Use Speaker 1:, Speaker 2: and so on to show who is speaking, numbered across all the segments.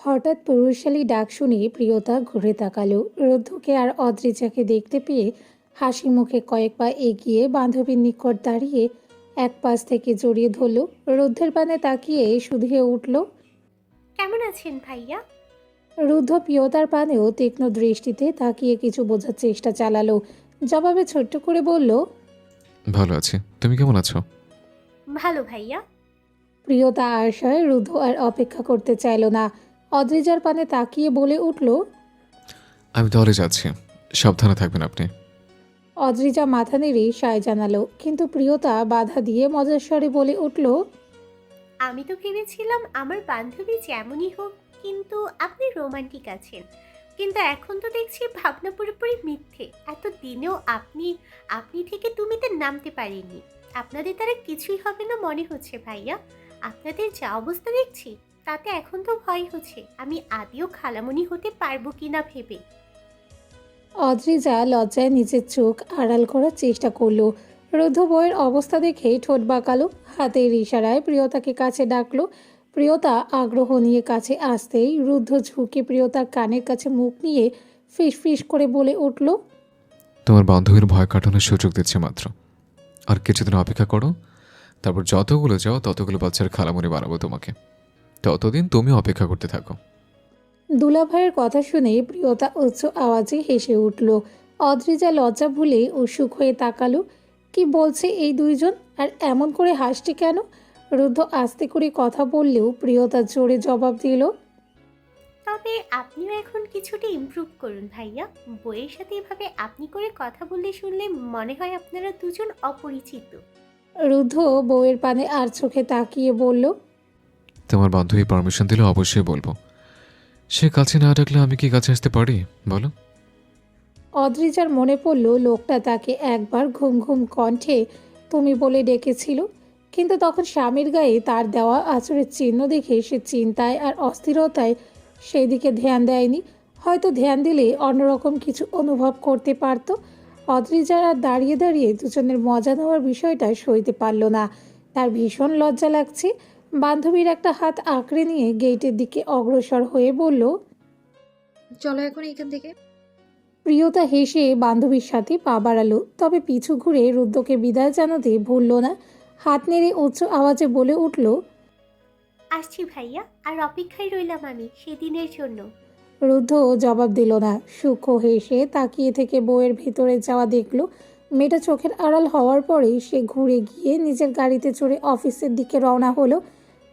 Speaker 1: হঠাৎ পুরুষালী ডাক শুনে প্রিয়তা ঘুরে তাকালো। রুদ্ধকে আর অদ্রিজাকে দেখতে পেয়ে হাসি মুখে কয়েক পা এগিয়ে বান্ধবীর নিকট দাঁড়িয়ে এক পাশ থেকে জড়িয়ে ধরল। রুদ্ধের পানে তাকিয়ে শুধিয়ে উঠল।
Speaker 2: কেমন আছেন ভাইয়া?
Speaker 1: রুদ্ধ প্রিয়তার পানেও তীক্ষ্ণ দৃষ্টিতে তাকিয়ে কিছু বোঝার চেষ্টা চালালো। জবাবে ছোট্ট করে বলল,
Speaker 3: ভালো আছি। তুমি কেমন আছো?
Speaker 2: ভালো ভাইয়া।
Speaker 1: প্রিয়তা আশায় রুদ্ধ আর অপেক্ষা করতে চাইল না। অদ্রিজার পানে তাকিয়ে বলে উঠল,
Speaker 3: আমি তাহলে যাচ্ছি। সাবধানে থাকবেন আপনি।
Speaker 1: অদ্রিজা মাথা নেড়ে সায় জানালো, কিন্তু প্রিয়তা বাধা দিয়ে মজার স্বরে বলে উঠল,
Speaker 2: আমি তো ভেবেছিলাম আমার বান্ধবী যেমনই হোক, কিন্তু আপনি রোমান্টিক আছেন। কিন্তু এখন তো দেখছি ভাবনা পুরোপুরি মিথ্যে। এত দিনেও আপনি আপনি থেকে তুমিতে নামতে পারেননি। আপনাদের দ্বারা কিছুই হবে না মনে হচ্ছে ভাইয়া। আপনাদের যা অবস্থা দেখছি তাতে এখন তো ভয় হচ্ছে আমি আদেও খালামণি হতে পারবো কিনা ভেবে।
Speaker 1: অদ্রিজা লজ্জায় নিজের চোখ আড়াল করার চেষ্টা করলো। রুদ্ধ বইয়ের অবস্থা দেখে ঠোঁট বাঁকালো, হাতের ইশারায় প্রিয়তাকে কাছে ডাকলো। প্রিয়তা আগ্রহ নিয়ে কাছে আসতেই রুদ্ধ ঝুঁকে প্রিয়তার কানের কাছে মুখ নিয়ে ফিস ফিস করে বলে উঠল,
Speaker 3: তোমার বান্ধবীর ভয় কাটানোর সুযোগ দিচ্ছে মাত্র। আর কিছুদিন অপেক্ষা করো, তারপর যতগুলো যাও ততগুলো বাচ্চার খালামুনি বানাবো তোমাকে। ততদিন তুমি অপেক্ষা করতে থাকো।
Speaker 1: দুলাভাইয়ের কথা শুনে প্রিয়তা উচ্চ আওয়াজে হেসে উঠল। অদ্রিজা লজ্জা ভুলে উৎসুক হয়ে তাকালো, কি বলছে এই দুইজন, আর এমন করে হাসছে কেন? রুদ্ধ আস্তে করে কথা বললেও প্রিয়তা জোরে জবাব দিল,
Speaker 2: তবে আপনিও এখন কিছুটা ইমপ্রুভ করুন ভাইয়া। বইয়ের সাথে এভাবে আপনি করে কথা বললে শুনলে মনে হয় আপনারা দুজন অপরিচিত।
Speaker 1: রুদ্ধ বউয়ের পানে আর চোখে তাকিয়ে বলল,
Speaker 3: তোমার বান্ধবী পারমিশন দিলে অবশ্যই বলবো। সে কাছে না ডাকলে আমি কি কাছে আসতে পারি বলো?
Speaker 1: অদ্রিজার মনে পড়ল লোকটা তাকে একবার ঘুম ঘুম কণ্ঠে তুমি বলে ডেকেছিল, কিন্তু তখন স্বামীর গায়ে তার দেওয়া আচরের চিহ্ন দেখে সে চিন্তায় আর অস্থিরতায় সেই দিকে ধ্যান দেয়নি। হয়তো ধ্যান দিলে অন্যরকম কিছু অনুভব করতে পারত। অদ্রিজার আর দাঁড়িয়ে দাঁড়িয়ে দুজনের মজা নেওয়ার বিষয়টা সইতে পারল না। তার ভীষণ লজ্জা লাগছে। বান্ধবীর একটা হাত আঁকড়ে নিয়ে গেটের দিকে অগ্রসর হয়ে বলল,
Speaker 4: চলো এখন এখান থেকে।
Speaker 1: প্রিয়তা হেসে বান্ধবীর সাথে পা বাড়ালো, তবে পিছু ঘুরে রুদ্রকে বিদায় জানাতে ভুলল না। হাত নেড়ে উচ্চ আওয়াজে বলে উঠল,
Speaker 2: আসছি ভাইয়া, আর অপেক্ষায় রইলাম আমি সেদিনের জন্য।
Speaker 1: রুদ্ধ জবাব দিল না। সূক্ষ্ম হেসে তাকিয়ে থেকে বউয়ের ভেতরে যাওয়া দেখল। মেয়েটা চোখের আড়াল হওয়ার পরেই সে ঘুরে গিয়ে নিজের গাড়িতে চড়ে অফিসের দিকে রওনা হলো।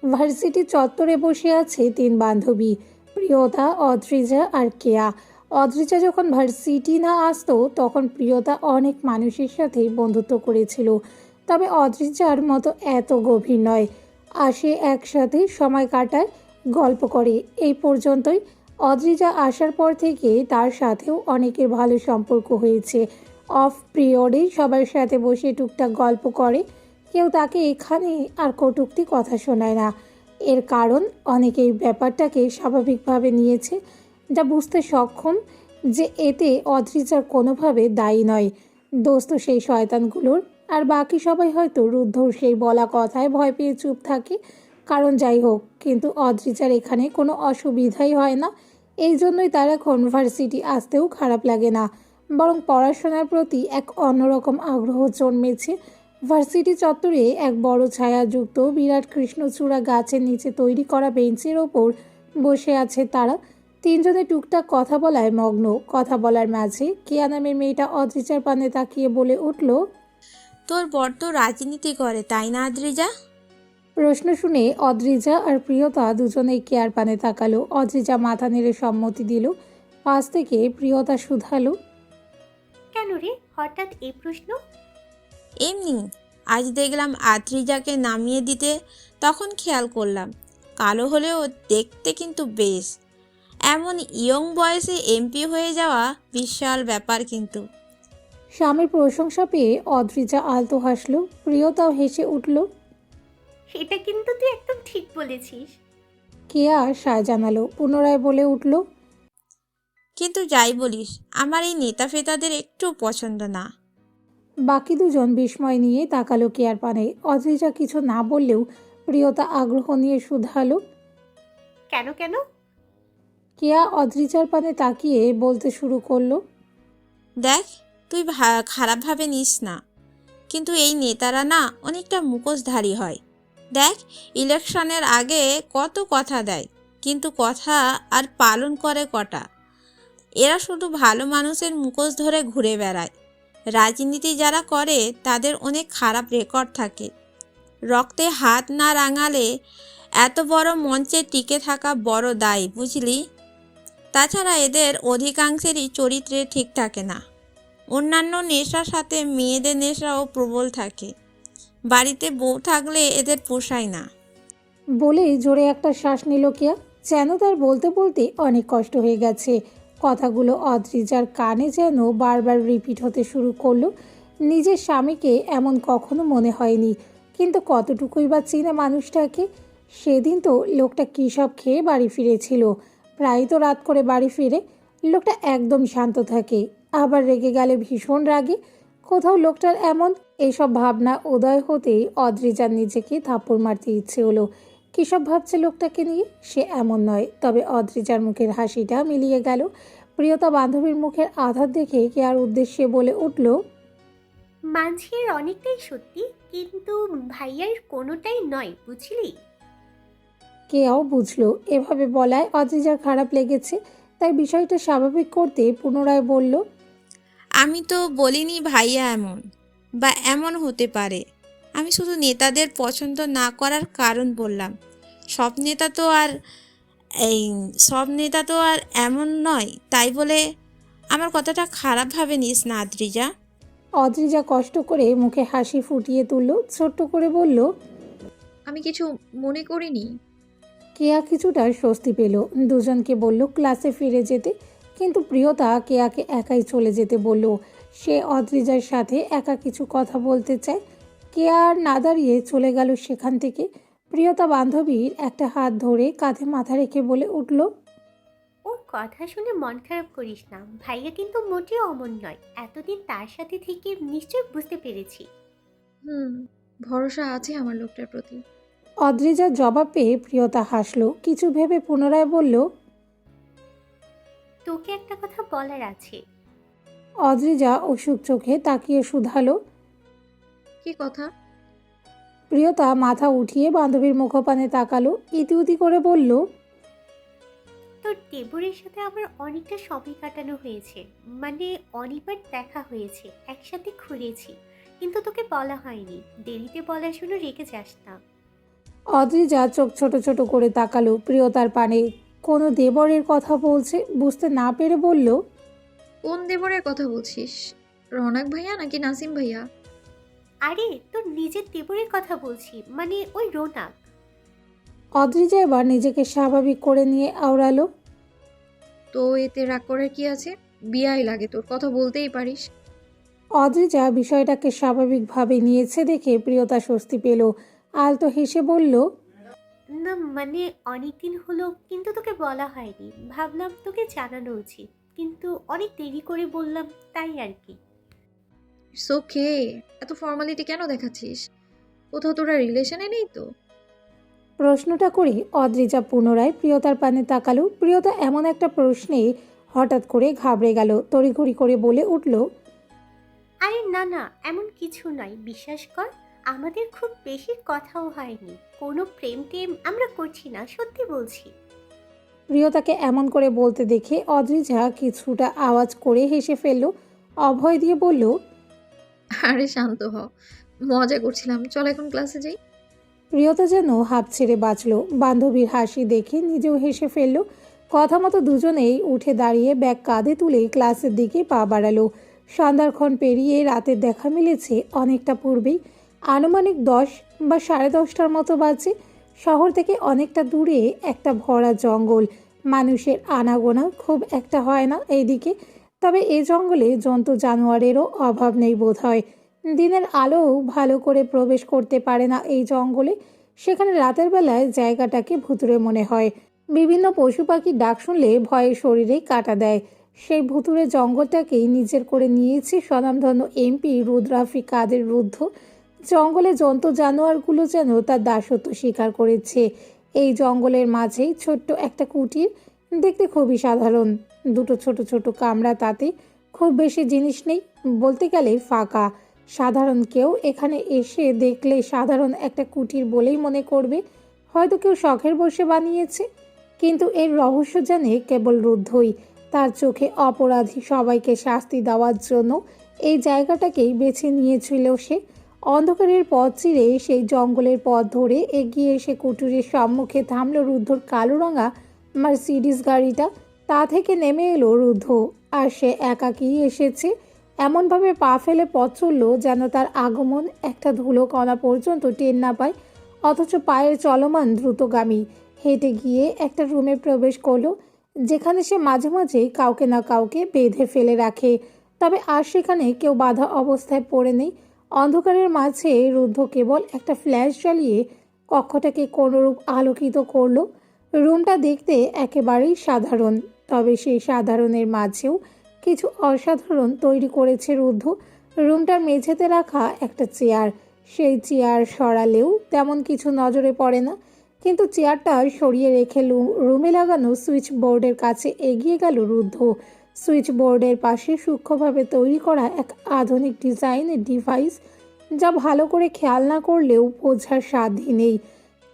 Speaker 1: ভার্সিটি চত্বরে বসে আছে তিন বান্ধবী, প্রিয়তা, অদ্রিজা আর কেয়া। অদ্রিজা যখন ভার্সিটি না আসতো তখন প্রিয়তা অনেক মানুষের সাথেই বন্ধুত্ব করেছিল, তবে অদ্রিজার মতো এত গভীর নয়। আসে একসাথে সময় কাটায়, গল্প করে, এই পর্যন্তই। অদ্রিজা আসার পর থেকে তার সাথেও অনেকের ভালো সম্পর্ক হয়েছে। অফ পিরিয়ডে সবার সাথে বসে টুকটাক গল্প করে, কেউ তাকে এখানে আর কটূক্তি কথা শোনায় না। এর কারণ অনেকেই ব্যাপারটাকে স্বাভাবিকভাবে নিয়েছে, যা বুঝতে সক্ষম যে এতে অদ্রিজার কোনোভাবে দায়ী নয়। দোস্ত সেই শয়তানগুলোর। আর বাকি সবাই হয়তো রুদ্ধর সেই বলা কথায় ভয় পেয়ে চুপ থাকে। কারণ যাই হোক, কিন্তু অদ্রিজার এখানে কোনো অসুবিধাই হয় না। এই জন্যই তার এখন ভার্সিটি আসতেও খারাপ লাগে না, বরং পড়াশোনার প্রতি এক অন্যরকম আগ্রহ জন্মেছে। ভার্সিটি চত্বরে এক বড় ছায়াযুক্ত বিরাট কৃষ্ণচূড়া গাছের নিচে তৈরি করা বেঞ্চের ওপর বসে আছে তারা। তিনজনে টুকটাক কথা বলায় মগ্ন। কথা বলার মাঝে কেয়া নামের মেয়েটা অদ্রিজার পানে তাকিয়ে বলে উঠল,
Speaker 5: তোর বর তো রাজনীতি করে তাই না আদ্রিজা?
Speaker 1: প্রশ্ন শুনে অদ্রিজা আর প্রিয়তা দুজনেই কেয়ার পানে তাকালো। অদ্রিজা মাথা নেড়ে সম্মতি দিল। পাশ থেকে প্রিয়তা শুধালো,
Speaker 2: কেন রে হঠাৎ এই প্রশ্ন?
Speaker 5: এমনি, আজ দেখলাম আদ্রিজাকে নামিয়ে দিতে, তখন খেয়াল করলাম কালো হলেও দেখতে কিন্তু বেশ। এমন ইয়ং বয়সে এমপি হয়ে যাওয়া বিশাল ব্যাপার কিন্তু।
Speaker 1: স্বামীর প্রশংসা পেয়ে অদ্রিজা আলতো হাসলো। প্রিয়তাও হেসে উঠল।
Speaker 2: এটা কিন্তু তুই একদম ঠিক বলেছিস।
Speaker 1: কেয়া সায় জানালো। পুনরায় বলে উঠল,
Speaker 5: কিন্তু যাই বলিস, আমার এই নেতা ফেতাদের একটু পছন্দ না।
Speaker 1: বাকি দুজন বিস্ময় নিয়ে তাকালো কেয়ার পানে। অদ্রিজা কিছু না বললেও প্রিয়তা আগ্রহ নিয়ে শুধালো,
Speaker 2: কেন কেন?
Speaker 1: কেয়া অদ্রিজার পানে তাকিয়ে বলতে শুরু করলো।
Speaker 5: দেখ, তুই খারাপভাবে নিস না, কিন্তু এই নেতারা না অনেকটা মুখোশধারী হয়। দেখ, ইলেকশনের আগে কত কথা দেয়, কিন্তু কথা আর পালন করে কটা। এরা শুধু ভালো মানুষের মুখোশ ধরে ঘুরে বেড়ায়। রাজনীতি যারা করে তাদের অনেক খারাপ রেকর্ড থাকে। রক্তে হাত না রাঙালে এত বড় মঞ্চে টিকে থাকা বড় দায়, বুঝলি? তাছাড়া এদের অধিকাংশেরই চরিত্রে ঠিক থাকে না। অন্যান্য নেশার সাথে মেয়েদের নেশাও প্রবল থাকে। বাড়িতে বউ থাকলে এদের পোষায় না।
Speaker 1: বলেই জোরে একটা শ্বাস নিল কেয়া, যেন তার বলতে বলতে অনেক কষ্ট হয়ে গেছে। কথাগুলো অদ্রিজার কানে যেন বারবার রিপিট হতে শুরু করলো। নিজের স্বামীকে এমন কখনো মনে হয়নি, কিন্তু কতটুকুই বা চিনে মানুষটাকে। সেদিন তো লোকটা কী সব খেয়ে বাড়ি ফিরেছিল, প্রায় তো রাত করে বাড়ি ফিরে। লোকটা একদম শান্ত থাকে, আবার রেগে গেলে ভীষণ রাগে। কোথাও লোকটার এমন এইসব ভাবনা উদয় হতেই অদ্রিজার নিজেকে থাপ্পড় মারতে ইচ্ছে হলো। কী সব ভাবছে লোকটাকে নিয়ে সে এমন নয়, তবে অদ্রিজার মুখের হাসিটা মিলিয়ে গেল। প্রিয়তা বান্ধবীর মুখের আঘাত দেখে কেয়ার উদ্দেশ্যে বলে উঠল,
Speaker 2: মানছের অনেকটাই সত্যি, কিন্তু ভাইয়ার কোনোটাই নয়, বুঝলি?
Speaker 1: কেয়াও বুঝলো এভাবে বলায় অদ্রিজার খারাপ লেগেছে, তাই বিষয়টা স্বাভাবিক করতে পুনরায় বলল,
Speaker 5: আমি তো বলিনি ভাইয়া এমন বা এমন হতে পারে। আমি শুধু নেতাদের পছন্দ না করার কারণ বললাম। সব নেতা তো আর এই সব নেতা তো আর এমন নয়, তাই বলে আমার কথাটা খারাপভাবে নিস না আদ্রিজা।
Speaker 1: অদ্রিজা কষ্ট করে মুখে হাসি ফুটিয়ে তুলল, ছোট্ট করে বলল।
Speaker 4: আমি কিছু মনে করিনি।
Speaker 1: কেয়া কিছুটা স্বস্তি পেল, দুজনকে বলল ক্লাসে ফিরে যেতে, কিন্তু প্রিয়তা কেয়াকে একাই চলে যেতে বলল। সে অদ্রিজার সাথে একা কিছু কথা বলতে চায়। কেয়া আর না দাঁড়িয়ে চলে গেল সেখান থেকে। প্রিয়তা বান্ধবীর একটা হাত ধরে কাঁধে মাথা রেখে বলে উঠল,
Speaker 2: ওর কথা শুনে মন খারাপ করিস না, ভাইয়া কিন্তু মোটেও অমন নয়। এতদিন তার সাথে থেকে নিশ্চয় বুঝতে পেরেছি।
Speaker 4: ভরসা আছে আমার লোকটার প্রতি।
Speaker 1: অদ্রিজার জবাব পেয়ে প্রিয়তা হাসল, কিছু ভেবে পুনরায় বলল,
Speaker 2: তোকে একটা কথা বলার আছে।
Speaker 1: অদ্রিজা অসুখ চোখে তাকিয়ে শুধালো।
Speaker 4: কি কথা?
Speaker 1: প্রিয়তা মাথা উঠিয়ে বান্ধবীর মুখপানে তাকালো, ইতিউতি করে বলল,
Speaker 2: তোর দেবরের সাথে আমার অনেকটা সময় কাটানো হয়েছে, মানে অনেকবার দেখা হয়েছে, একসাথে ঘুরেছি, কিন্তু তোকে বলা হয়নি। দেরিতে বলার জন্য রেগে যাস না।
Speaker 1: অদ্রিজা চোখ ছোট ছোট করে তাকালো প্রিয়তার পানে। কোনো দেবরের কথা বলছে বুঝতে না পেরে বলল,
Speaker 4: কোন দেবরের কথা বলছিস? রওনাক ভাইয়া নাকি নাসিম ভাইয়া?
Speaker 2: আরে তোর নিজের দেবরের কথা বলছি, মানে ওই রোনাক।
Speaker 1: অদ্রিজা এবার নিজেকে স্বাভাবিক করে নিয়ে আওড়ালো,
Speaker 4: তো এতে রাগ করার কি আছে? বিয়াই লাগে তোর, কথা বলতেই পারিস।
Speaker 1: অদ্রিজা বিষয়টাকে স্বাভাবিকভাবে নিয়েছে দেখে প্রিয়তা স্বস্তি পেল। আলতো হেসে বলল,
Speaker 2: না মানে অনেকদিন হলো, কিন্তু তোকে বলা হয়নি, ভাবলাম তোকে জানানো উচিত, কিন্তু অনেক দেরি করে বললাম, তাই আর কি।
Speaker 4: ইটস ওকে, এত ফর্মালিটি কেন দেখাচ্ছিস? কোথাও তোরা রিলেশনে নেই তো?
Speaker 1: প্রশ্নটা করে অদ্রিজা পুনরায় প্রিয়তার পানে তাকালো। প্রিয়তা এমন একটা প্রশ্নে হঠাৎ করে ঘাবড়ে গেল, তড়িঘড়ি করে বলে উঠল,
Speaker 2: আরে না না, এমন কিছু নয়, বিশ্বাস কর। আমাদের খুব বেশি কথাও হয়নি, কোনো প্রেম টেম আমরা করছি না, সত্যি বলছি।
Speaker 1: প্রিয়তাকে এমন করে বলতে দেখে অদ্রিজা কিছুটা আওয়াজ করে হেসে ফেলল, অভয় দিয়ে বলল,
Speaker 4: আরে শান্ত হ, মজা করছিলাম, চল এখন ক্লাসে যাই।
Speaker 1: প্রিয়তা যেন হাঁপ ছেড়ে বাঁচল। বান্ধবীর হাসি দেখে নিজেও হেসে ফেলল। কথা মতো দুজনেই উঠে দাঁড়িয়ে ব্যাগ কাঁধে তুলে ক্লাসের দিকে পা বাড়ালো। সন্ধ্যাক্ষণ পেরিয়ে রাতের দেখা মিলেছে অনেকটা পূর্বেই, আনুমানিক 10 বা 10:30টার মতো বাজে। শহর থেকে অনেকটা দূরে একটা ভরা জঙ্গল, মানুষের আনাগোনা খুব একটা হয় না এইদিকে। তবে এই জঙ্গলে জন্তু জানোয়ারেরও অভাব নেই বোধহয়। দিনের আলোও ভালো করে প্রবেশ করতে পারে না এই জঙ্গলে। সেখানে রাতের বেলায় জায়গাটাকে ভুতুড়ে মনে হয়। বিভিন্ন পশু পাখির ডাক শুনলে ভয়ে শরীরে কাঁটা দেয়। সেই ভুতুড়ে জঙ্গলটাকেই নিজের করে নিয়েছে স্বনামধন্য এমপি রুদ্রাফি কাদের রুদ্ধ। জঙ্গলে জন্তু জানোয়ারগুলো যেন তার দাসত্ব স্বীকার করেছে। এই জঙ্গলের মাঝেই ছোট্ট একটা কুটির, দেখতে খুবই সাধারণ, দুটো ছোট ছোট কামরা, তাতে খুব বেশি জিনিস নেই, বলতে গেলে ফাঁকা। সাধারণ কেউ এখানে এসে দেখলে সাধারণ একটা কুটির বলেই মনে করবে, হয়তো কেউ শখের বসে বানিয়েছে। কিন্তু এর রহস্য জানে কেবল রুদ্ধই। তার চোখে অপরাধী সবাইকে শাস্তি দেওয়ার জন্য এই জায়গাটাকেই বেছে নিয়েছিল সে। অন্ধকারের পথ চিরে সেই জঙ্গলের পথ ধরে এগিয়ে এসে কুটিরের সম্মুখে থামল রুদ্ধর কালো রঙা মার্সিডিস গাড়িটা। তা থেকে নেমে এলো রুদ্ধ, আর সে একাকী এসেছে। এমনভাবে পা ফেলে পথ চলল যেন তার আগমন একটা ধুলো কণা পর্যন্ত টের না পায়, অথচ পায়ের চলমান দ্রুতগামী। হেঁটে গিয়ে একটা রুমে প্রবেশ করলো, যেখানে সে মাঝে মাঝে কাউকে না কাউকে বেঁধে ফেলে রাখে। তবে আর সেখানে কেউ বাধা অবস্থায় পড়ে নেই। অন্ধকারের মাঝে রুদ্ধ কেবল একটা ফ্ল্যাশ জ্বালিয়ে কক্ষটাকে কোনোরূপ আলোকিত করলো। রুমটা দেখতে একেবারেই সাধারণ, তবে সেই সাধারণের মাঝেও কিছু অসাধারণ তৈরি করেছে রুদ্ধ। রুমটার মেঝেতে রাখা একটা চেয়ার, সেই চেয়ার সরালেও তেমন কিছু নজরে পড়ে না, কিন্তু চেয়ারটা সরিয়ে রেখে রুমে লাগানো সুইচ বোর্ডের কাছে এগিয়ে গেল রুদ্ধ। সুইচ বোর্ডের পাশে সূক্ষ্মভাবে তৈরি করা এক আধুনিক ডিজাইনের ডিভাইস, যা ভালো করে খেয়াল না করলেও বোঝার সাধ্যই নেই,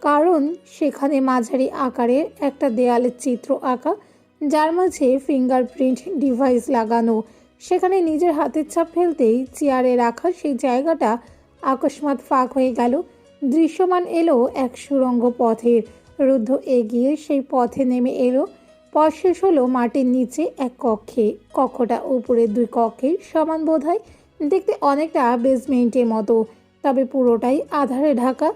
Speaker 1: কারণ সেখানে মাঝারি আকারের একটা দেয়ালের চিত্র আঁকা, যার মাঝে ফিঙ্গারপ্রিন্ট ডিভাইস লাগানো। সেখানে নিজের হাতের ছাপ ফেলতেই চেয়ারে রাখা সেই জায়গাটা আকস্মাৎ ফাঁক হয়ে গেল। দৃশ্যমান এলো এক সুড়ঙ্গ পথের। রুদ্ধ এগিয়ে সেই পথে নেমে এলো। পথ শেষ হলো মাটির নিচে এক কক্ষে। কক্ষটা উপরের দুই কক্ষের সমান বোধ হয়, দেখতে অনেকটা বেসমেন্টের মতো, তবে পুরোটাই আধারে ঢাকা।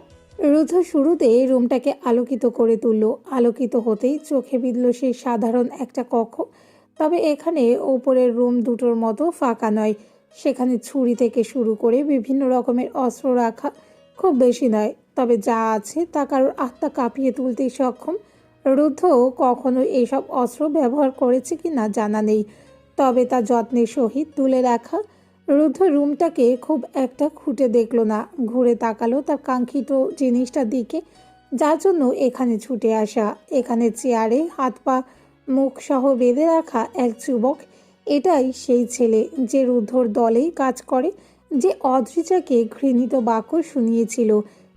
Speaker 1: রুদ্ধ শুরুতে রুমটাকে আলোকিত করে তুলল। আলোকিত হতেই চোখে বিঁধল সেই সাধারণ একটা কক্ষ, তবে এখানে ওপরের রুম দুটোর মতো ফাঁকা নয়। সেখানে ছুরি থেকে শুরু করে বিভিন্ন রকমের অস্ত্র রাখা, খুব বেশি নয়, তবে যা আছে তা কারোর আত্মা কাঁপিয়ে তুলতেই সক্ষম। রুদ্ধ কখনো এইসব অস্ত্র ব্যবহার করেছে কি না জানা নেই, তবে তা যত্নের সহিত তুলে রাখা। রুদ্ধ রুমটাকে খুব একটা খুঁটে দেখলো না, ঘুরে তাকালো তার কাঙ্ক্ষিত জিনিসটার দিকে, যার জন্য এখানে ছুটে আসা। এখানে চেয়ারে হাত পা মুখ সহ বেঁধে রাখা এক যুবক। এটাই সেই ছেলে যে রুদ্ধর দলেই কাজ করে, যে অদ্রিজাকে ঘৃণিত বাক্য শুনিয়েছিল।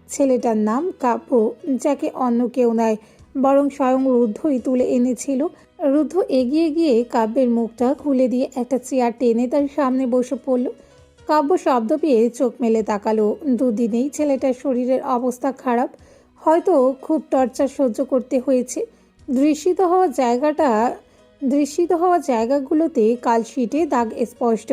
Speaker 1: ছেলেটার নাম কাব্য, যাকে অন্য কেউ নয় বরং স্বয়ং রুদ্ধই তুলে এনেছিল। রুদ্ধ এগিয়ে গিয়ে কাব্যের মুখটা খুলে দিয়ে একটা চেয়ার টেনে তার সামনে বসে পড়ল। কাব্য শব্দ পেয়ে চোখ মেলে তাকালো। দুদিনেই ছেলেটার শরীরের অবস্থা খারাপ, হয়তো খুব টর্চার সহ্য করতে হয়েছে। দৃশ্যিত হওয়া জায়গাগুলোতে কালশিটে দাগ স্পষ্ট।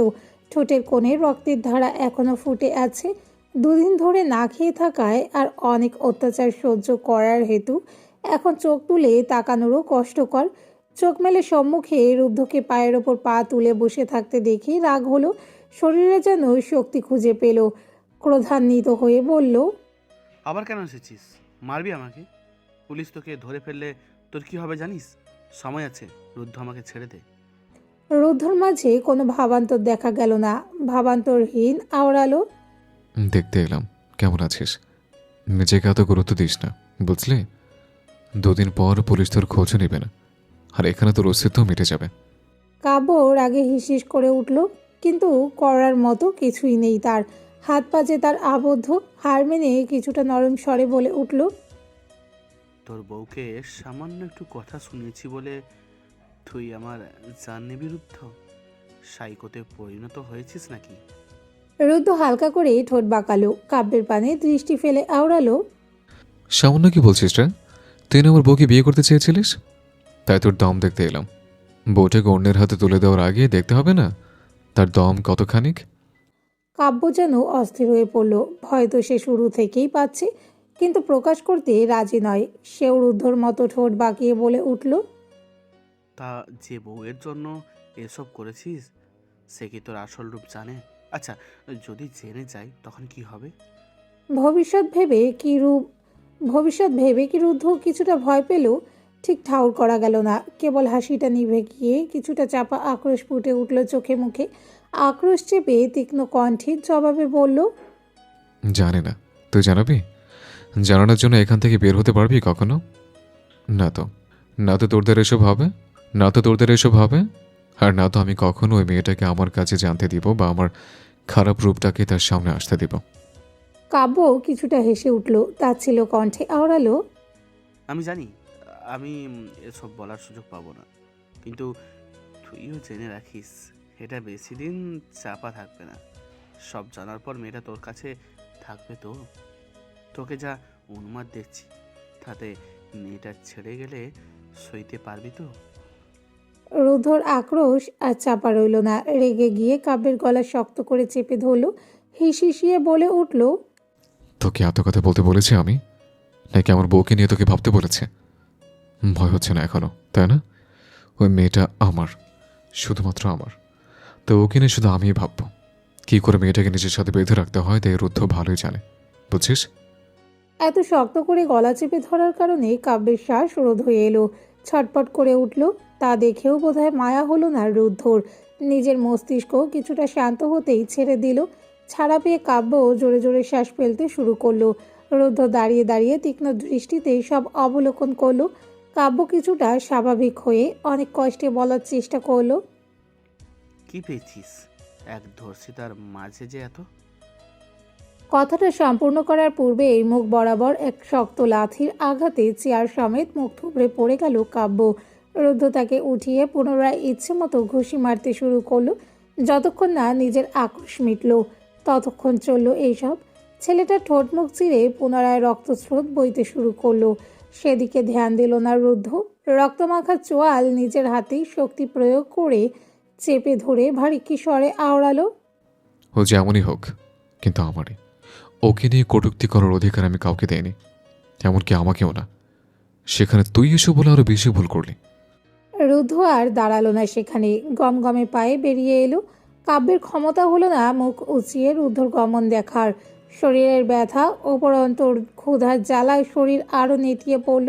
Speaker 1: ঠোঁটের কোণে রক্তের ধারা এখনো ফুটে আছে। দুদিন ধরে না খেয়ে থাকায় আর অনেক অত্যাচার সহ্য করার হেতু এখন চোখ তুলে তাকানোরও কষ্টকর। চোখ মেলে সম্মুখে রুদ্ধকে পায়ের ওপর পা তুলে বসে থাকতে দেখে রাগ হলো, শরীরে যেন শক্তি খুঁজে পেল। ক্রোধান্বিত হয়ে বলল,
Speaker 6: আবার কেন এসেছিস? মারবি আমাকে? পুলিশ তোকে ধরে ফেললে তোর কি হবে জানিস? সময় আছে, রুদ্ধ আমাকে ছেড়ে দে।
Speaker 1: রুদ্ধর মাঝে কোনো ভাবান্তর দেখা গেল না। ভাবান্তরহীন আওড়ালো,
Speaker 3: দেখতে এলাম কেমন আছিস। নিজেকে এত গুরুত্ব দিস না, বুঝলি? দুদিন পর পুলিশ তোর খোঁজও নেবে না, আর এখানে তোর অস্তিত্ব মিটে যাবে।
Speaker 1: কাব্য রাগে হিসিস করে উঠল, কিন্তু করার মতো কিছুই নেই তার। হাত পা যে তার আবদ্ধ। হার মেনে কিছুটা নরম স্বরে বলে উঠল,
Speaker 6: তোর বউকে সামান্য একটু কথা শুনিয়েছি বলে তুই আমার জান নিবি রুদ্ধ? সাইকোতে পরিণত হয়েছিস নাকি?
Speaker 1: রুদ্ধ হালকা করে ঠোঁট বাঁকালো, কাব্যের পানে দৃষ্টি ফেলে আওড়ালো,
Speaker 3: সামান্য কি বলছিস রে? তুই না আমার বউকে বিয়ে করতে চেয়েছিলিস, তাই তোর দম দেখতে এলাম। বউটাকে অন্যের হাতে তুলে দেওয়ার আগে দেখতে হবে না তার দম কতখানিক?
Speaker 1: কাব্য যেন অস্থির হয়ে পড়ল। ভয় তো সে শুরু থেকেই পাচ্ছে, কিন্তু প্রকাশ করতে রাজি নয়। সেও রুদ্ধর মতো ঠোঁট বাঁকিয়ে বলে উঠল,
Speaker 6: তা যে বউয়ের জন্য এসব করেছিস সে কি তোর আসল রূপ জানে? আচ্ছা, যদি জেনে যায় তখন কি হবে?
Speaker 1: ভবিষ্যৎ ভেবে কি রুদ্ধ কিছুটা ভয় পেল? ঠিক ঠাউর করা গেল না। কেবল হাসিটা নিভে গিয়ে কিছুটা চাপা আক্রোশ ফুটে উঠল চোখে মুখে। আক্রোশ চেপে তীক্ষ্ণ কণ্ঠে জবাবে বলল,
Speaker 3: জানে না, তুই জানাবি? জানানোর জন্য এখান থেকে বের হতে পারবি কখনো? না তো, না তো তোরদের এসব হবে, না তো তোরদের এসব হবে, আর না তো আমি কখনো ওই মেয়েটাকে আমার কাছে জানতে দিব বা আমার খারাপ রূপটাকে তার সামনে আসতে দিব।
Speaker 1: কাব্য কিছুটা হেসে উঠল, তার ছিল কণ্ঠে আওড়ালো।
Speaker 6: আমি জানি আমি এসব বলার সুযোগ পাবো না, কিন্তু তুইও জেনে রাখিস এটা বেশি দিন চাপা থাকবে না। সব জানার পর মেয়েটা তোর কাছে থাকবে তো? তোকে যা উন্মাদ দেখছি, তাতে মেয়েটা ছেড়ে গেলে সইতে পারবি তো?
Speaker 1: রুদ্ধর আক্রোশ আর চাপা রইল না, রেগে গিয়ে কাব্যের গলা শক্ত করে চেপে ধরল, হিসিয়ে বলে উঠল।
Speaker 3: তোকে এত কথা বলতে বলেছি আমি, নাকি আমার বউকে নিয়ে তোকে ভাবতে বলেছে? ভয় হচ্ছে না এখনো, তাই না? ওই মেয়েটা আমার, শুধুমাত্র আমার। তো ওকে নিয়ে শুধু আমিই ভাববো। কী করে মেয়েটাকে নিজের সাথে বেঁধে রাখতে হয় তাই রুদ্ধ ভালোই জানে, বুঝছিস?
Speaker 1: এত শক্ত করে গলা চেপে ধরার কারণে কাব্যের শ্বাস রোধ হয়ে এলো, ছটপট করে উঠল। তা দেখেও বোধহয় মায়া হলো না রুদ্ধর। নিজের মস্তিষ্ক কিছুটা শান্ত হতেই ছেড়ে দিল। ছাড়া পেয়ে কাব্য জোরে জোরে শ্বাস ফেলতে শুরু করলো। রুদ্ধ দাঁড়িয়ে দাঁড়িয়ে তীক্ষ্ণ দৃষ্টিতে সব অবলোকন করলো। কাব্য কিছুটা স্বাভাবিক হয়ে অনেক কষ্টে বলার চেষ্টা করলো।
Speaker 6: কি পেয়েছিস এক ধর্ষিতার মাঝে যে এত?
Speaker 1: কথাটা সম্পূর্ণ করার পূর্বেই মুখ বরাবর এক শক্ত লাথির আঘাতে চেয়ার সমেত মুখ থুবড়ে পড়ে গেল কাব্য। রুদ্ধ তাকে উঠিয়ে পুনরায় ইচ্ছে মতো ঘুষি মারতে শুরু করলো। যতক্ষণ না নিজের আক্রোশ মিটল ততক্ষণ চলল এইসব। ছেলেটা ঠোঁট মুখ চিরে পুনরায় রক্তস্রোত বইতে শুরু করলো। সেদিকে ধ্যান দিল না রুদ্ধ। রক্তমাখা চোয়াল নিজের হাতেই শক্তি প্রয়োগ করে চেপে ধরে ভারী কি স্বরে আওড়ালো।
Speaker 3: ও যেমনই হোক, কিন্তু আমারই। ওকে নিয়ে কটূক্তি করার অধিকার আমি কাউকে দেইনি, এমনকি আমাকেও না। সেখানে তুই এসে বলে আরো বেশি ভুল করলি।
Speaker 1: রুদ্ধ আর দাঁড়ালো না সেখানে, গমগমে পায়ে বেরিয়ে এলো। কাব্যের ক্ষমতা হলো না মুখ উঁচিয়ে রুদ্ধর গমন দেখার। শরীরের ব্যথা ওপরন্তর ক্ষুধার জ্বালায় শরীর আরও নেতিয়ে পড়ল।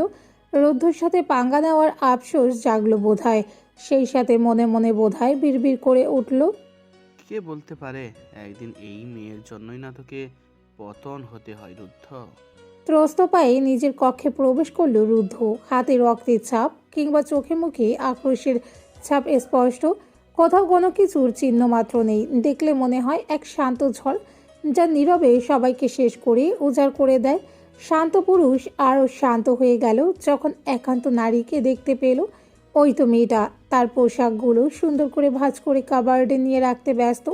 Speaker 1: রুদ্ধর সাথে পাঙ্গা নেওয়ার আফসোস জাগলো বোধহয়, সেই সাথে মনে মনে বোধহয় বিড়বিড় করে উঠল।
Speaker 6: কে বলতে পারে একদিন এই মেয়ের জন্যই না তোকে পতন হতে হয় রুদ্ধ।
Speaker 1: ত্রস্ত পায়ে নিজের কক্ষে প্রবেশ করল রুদ্ধ। হাতে রক্তের ছাপ কিংবা চোখে মুখে আক্রোশের ছাপ স্পষ্ট, কোথাও কোনো কিছুর চিহ্ন মাত্র নেই। দেখলে মনে হয় এক শান্ত ঝড়, যা নীরবে সবাইকে শেষ করে উজাড় করে দেয়। শান্ত পুরুষ আরও শান্ত হয়ে গেল যখন একান্ত নারীকে দেখতে পেল। ওই তো মেয়েটা, তার পোশাকগুলো সুন্দর করে ভাঁজ করে কাবার্ডে নিয়ে রাখতে ব্যস্ত।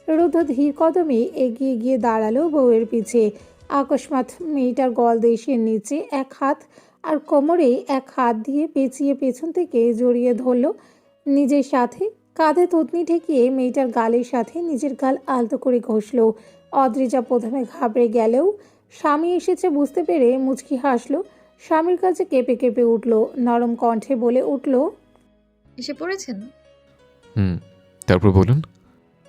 Speaker 1: রুদ্ধ ধীর কদমে এগিয়ে গিয়ে দাঁড়ালো বউয়ের পিছে। আকস্মাৎ মেয়েটার গলদেশের নিচে এক হাত আর কোমরে এক হাত দিয়ে পেঁচিয়ে পেছন থেকে জড়িয়ে ধরল নিজের সাথে। কাঁধে থুতনি ঠেকিয়ে মেয়েটার গালের সাথে নিজের গাল আলতো করে ঘষল। অদ্রিজা প্রথমে ঘাবড়ে গেলেও স্বামী এসেছে বুঝতে পেরে মুচকি হাসলো। স্বামীর কাছে কেঁপে কেঁপে উঠল, নরম কণ্ঠে বলে উঠল।
Speaker 4: এসে পড়েছেন?
Speaker 3: তারপর বলুন।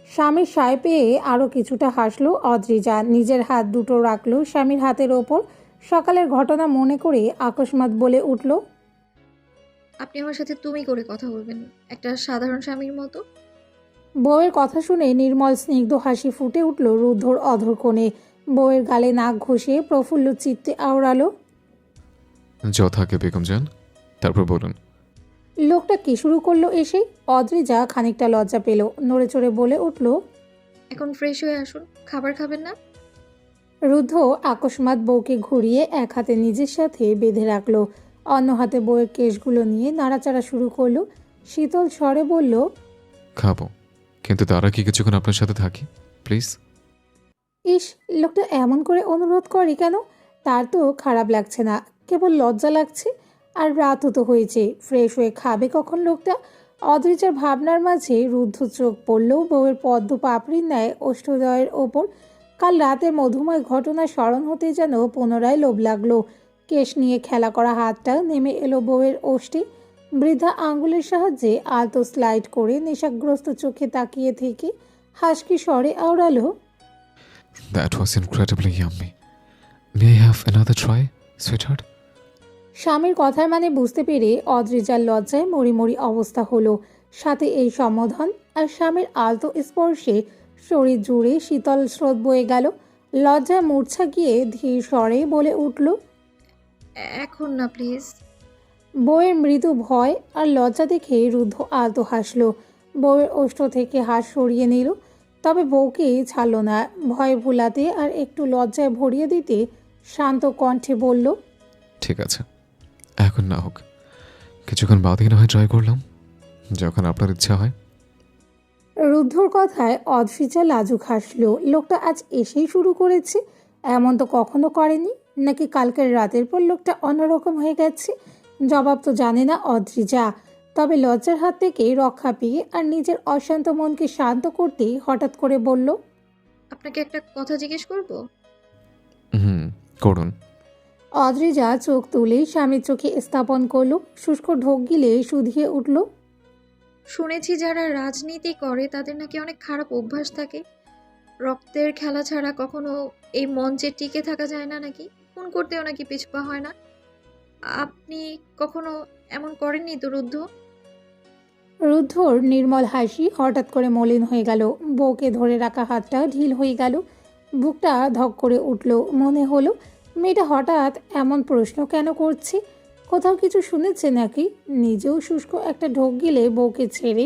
Speaker 1: স্বামীর সায় পেয়ে আরও কিছুটা হাসলো অদ্রিজা। নিজের হাত দুটো রাখলো স্বামীর হাতের ওপর। সকালের ঘটনা মনে করে আকস্মাৎ বলে উঠল।
Speaker 4: আপনি আমার সাথে তুমি করে কথা বলবেন, একটা সাধারণ স্বামীর মতো।
Speaker 1: বউয়ের কথা শুনে নির্মল স্নিগ্ধ হাসি ফুটে উঠল রুদ্ধর অধর কোণে। বউয়ের গালে নাক ঘষে প্রফুল্ল চিত্তে আওড়ালো।
Speaker 3: যথাকে বেগম যান, তারপর বলুন।
Speaker 1: লোকটা কি শুরু করলো এসে? অদ্রিজা খানিকটা লজ্জা পেল, নড়ে চড়ে বলে উঠল।
Speaker 4: এখন ফ্রেশ হয়ে আসুন, খাবার খাবেন না?
Speaker 1: রুদ্ধ আকস্মাৎ বউকে ঘুরিয়ে এক হাতে নিজের সাথে বেঁধে রাখলো, অন্য হাতে বউয়ের কেশগুলো নিয়ে নাড়াচাড়া শুরু করলো। শীতল স্বরে বলল।
Speaker 3: খাবো, কিন্তু তারা কি কিছুক্ষণ আপনার সাথে থাকি প্লিজ?
Speaker 1: ইস, লোকটা এমন করে অনুরোধ করে কেন? তার তো খারাপ লাগছে না, কেবল লজ্জা লাগছে। আর রাতও তো হয়েছে, ফ্রেশ হয়ে খাবে কখন লোকটা? অদ্রিজার ভাবনার মাঝে রুদ্ধ চোখ পড়ল বউয়ের পদ্ম পাপড়ির ন্যায় অষ্টদয়ের ওপর। কাল রাতের মধুময় ঘটনা স্মরণ হতে যেন পুনরায় লোভ লাগলো। কেশ নিয়ে খেলা করা হাতটা নেমে এলো বউয়ের ওষ্ঠে। বৃদ্ধা আঙ্গুলের সাহায্যে আলতো স্লাইড করে নেশাগ্রস্ত চোখে তাকিয়ে থেকে হাসকি স্বরে আওড়ালো।
Speaker 3: That was incredibly yummy. May I have another try, sweetheart?
Speaker 1: স্বামীর কথার মানে বুঝতে পেরে অদ্রিজার লজ্জায় মরিমরি অবস্থা হলো। সাথে এই সম্বোধন আর স্বামীর আলতো স্পর্শে শরীর জুড়ে শীতল স্রোত বয়ে গেল। লজ্জায় মূর্ছা গিয়ে ধীর স্বরে বলে উঠল।
Speaker 4: এখন না প্লিজ।
Speaker 1: বউয়ের মৃদু ভয় আর লজ্জা দেখে রুদ্ধ আলতো হাসল। বউয়ের ওষ্ঠ থেকে হাস সরিয়ে নিল, তবে বউকে ছাড়ল না। ভয় ভুলাতে আর একটু লজ্জায় ভরিয়ে দিতে শান্ত কণ্ঠে বলল,
Speaker 3: ঠিক আছে, এখন না হোক, কিছুক্ষণ বাদই না হয় ট্রাই করলাম, যখন আপনার ইচ্ছা হয়।
Speaker 1: রুদ্ধর কথায় অদ্রিজা লাজুক হাসল। লোকটা আজ এসেই শুরু করেছে, এমন তো কখনো করেনি। নাকি কালকের রাতের পর লোকটা অন্যরকম হয়ে গেছে? জবাব তো জানে না অদ্রিজা। তবে লজ্জার হাত থেকে রক্ষা পেয়ে আর নিজের অশান্ত মনকে শান্ত করতেই হঠাৎ করে বলল,
Speaker 4: আপনাকে একটা কথা জিজ্ঞেস করব?
Speaker 3: হুম, করুন।
Speaker 1: অদ্রিজা চোখ তুলে স্বামীর চোখে স্থাপন করল। শুষ্ক ঢোক গিলে শুধিয়ে উঠল,
Speaker 4: শুনেছি যারা রাজনীতি করে তাদের নাকি অনেক খারাপ অভ্যাস থাকে। রক্তের খেলা ছাড়া কখনো এই মঞ্চে টিকে থাকা যায় না নাকি? খুন করতেও নাকি পিছপা হয় না। আপনি কখনো এমন করেননি তো রুদ্ধ?
Speaker 1: রুদ্ধর নির্মল হাসি হঠাৎ করে মলিন হয়ে গেল। বউকে ধরে রাখা হাতটা ঢিল হয়ে গেল। বুকটা ধক করে উঠল। মনে হলো মেয়েটা হঠাৎ এমন প্রশ্ন কেন করছে? কোথাও কিছু শুনেছে নাকি? নিজেও শুষ্ক একটা ঢোক গিলে বউকে ছেড়ে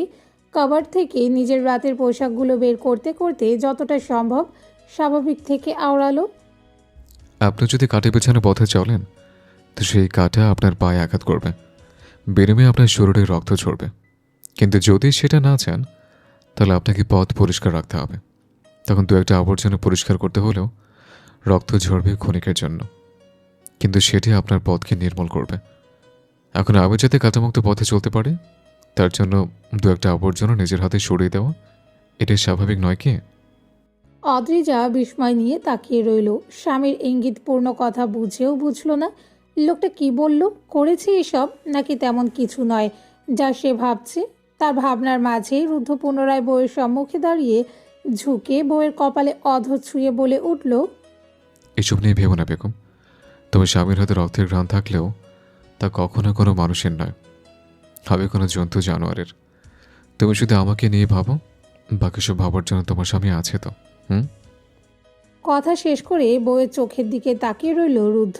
Speaker 1: কভার থেকে নিজের রাতের পোশাকগুলো বের করতে করতে যতটা সম্ভব স্বাভাবিক থেকে আওড়ালো।
Speaker 3: আপনি যদি কাঠে পেছানো পথে চলেন, তো সেই কাটা আপনার পায়ে আঘাত করবে, বেরমে আপনার শরীরে রক্ত ঝরবে। কিন্তু যদি সেটা না চান, তাহলে আপনাকে পথ পরিষ্কার রাখতে হবে। তখন দু একটা আবর্জনা পরিষ্কার করতে হলেও রক্ত ঝরবে ক্ষণিকের জন্য, কিন্তু সেটি আপনার পথকে নির্মল করবে। এখন আমি যাতে কাটামুক্ত পথে চলতে পারে, তার জন্য দু একটা আবর্জনা নিজের হাতে সরিয়ে দেওয়া, এটাই স্বাভাবিক নয় কি?
Speaker 1: অদ্রিজা বিস্ময় নিয়ে তাকিয়ে রইল। স্বামীর ইঙ্গিতপূর্ণ কথা বুঝেও বুঝল না লোকটা কি বলল। করেছে এসব নাকি তেমন কিছু নয় যা সে ভাবছে। তার ভাবনার মাঝেই রুদ্ধ পুনরায় বউয়ের সম্মুখে দাঁড়িয়ে ঝুঁকে বউয়ের কপালে অধর ছুঁয়ে বলে উঠল,
Speaker 3: এসব নিয়ে ভেবো না বেগম। তোমার স্বামীর হাতে রক্তের ঘ্রাণ থাকলেও তা কখনো কোনো মানুষের নয়, হবে কোনো জন্তু জানোয়ারের। তুমি শুধু আমাকে নিয়ে ভাবো, বাকি সব ভাবার জন্য তোমার স্বামী আছে তো।
Speaker 1: কথা শেষ করে বউয়ের চোখের দিকে তাকিয়ে রইল রুদ্ধ।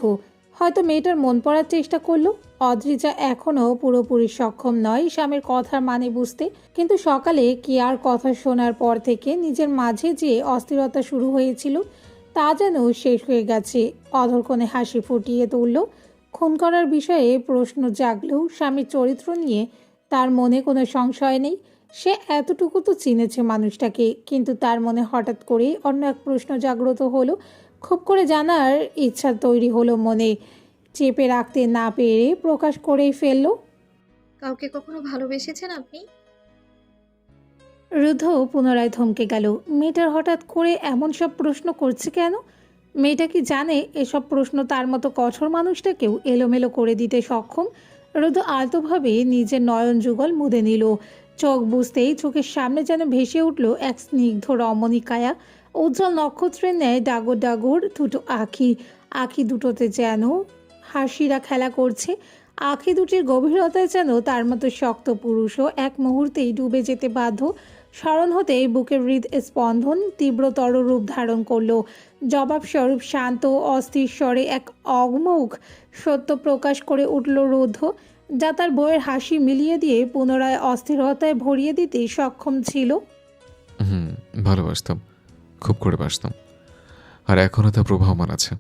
Speaker 1: হয়তো মেয়েটার মন পড়ার চেষ্টা করলো। অদ্রিজা এখনও পুরোপুরি সক্ষম নয় স্বামীর কথার মানে বুঝতে, কিন্তু সকালে কি আর কথা শোনার পর থেকে নিজের মাঝে যে অস্থিরতা শুরু হয়েছিল তা যেন শেষ হয়ে গেছে। অধরকণে হাসি ফুটিয়ে তুলল। খুন করার বিষয়ে প্রশ্ন জাগলেও স্বামীর চরিত্র নিয়ে তার মনে কোনো সংশয় নেই। সে এতটুকু তো চিনেছে মানুষটাকে, কিন্তু তার মনে হঠাৎ করে অন্য এক প্রশ্ন জাগ্রত হলো। খুব করে জানার ইচ্ছা তৈরি হলো মনে। চেপে রাখতে না পেরে প্রকাশ করেই ফেলল।
Speaker 4: কাউকে কখনো ভালোবেসেছেন আপনি?
Speaker 1: রুদ্ধ পুনরায় থমকে গেল। মেয়েটার হঠাৎ করে এমন সব প্রশ্ন করছে কেন? মেয়েটা কি জানে এসব প্রশ্ন তার মতো কঠোর মানুষটাকেও এলোমেলো করে দিতে সক্ষম? রুদ্ধ আলতোভাবে নিজের নয়ন যুগল মুদে নিল। চোখ বুঝতেই চোখের সামনে যেন ভেসে উঠল এক স্নিগ্ধ রমণীকায়া। উজ্জ্বল নক্ষত্রের ন্যায় ডাগর ডাগর দুটো আঁখি। আঁখি দুটোতে যেন হাসিরা খেলা করছে। আঁখি দুটির গভীরতায় যেন তার মতো শক্ত পুরুষও এক মুহূর্তেই ডুবে যেতে বাধ্য। স্মরণ হতেই বুকের হৃদ স্পন্দন তীব্রতর রূপ ধারণ করলো। জবাবস্বরূপ শান্ত অস্থির স্বরে এক অগমুখ সত্য প্রকাশ করে উঠল রুদ্ধ, যা তার বউয়ের হাসি মিলিয়ে দিয়ে পুনরায় অস্থিরতায় ভরিয়ে দিতে সক্ষম ছিল।
Speaker 3: ভালোবাসতাম, খুব করে বাসতাম, আর এখনও তা প্রবাহমান আছে।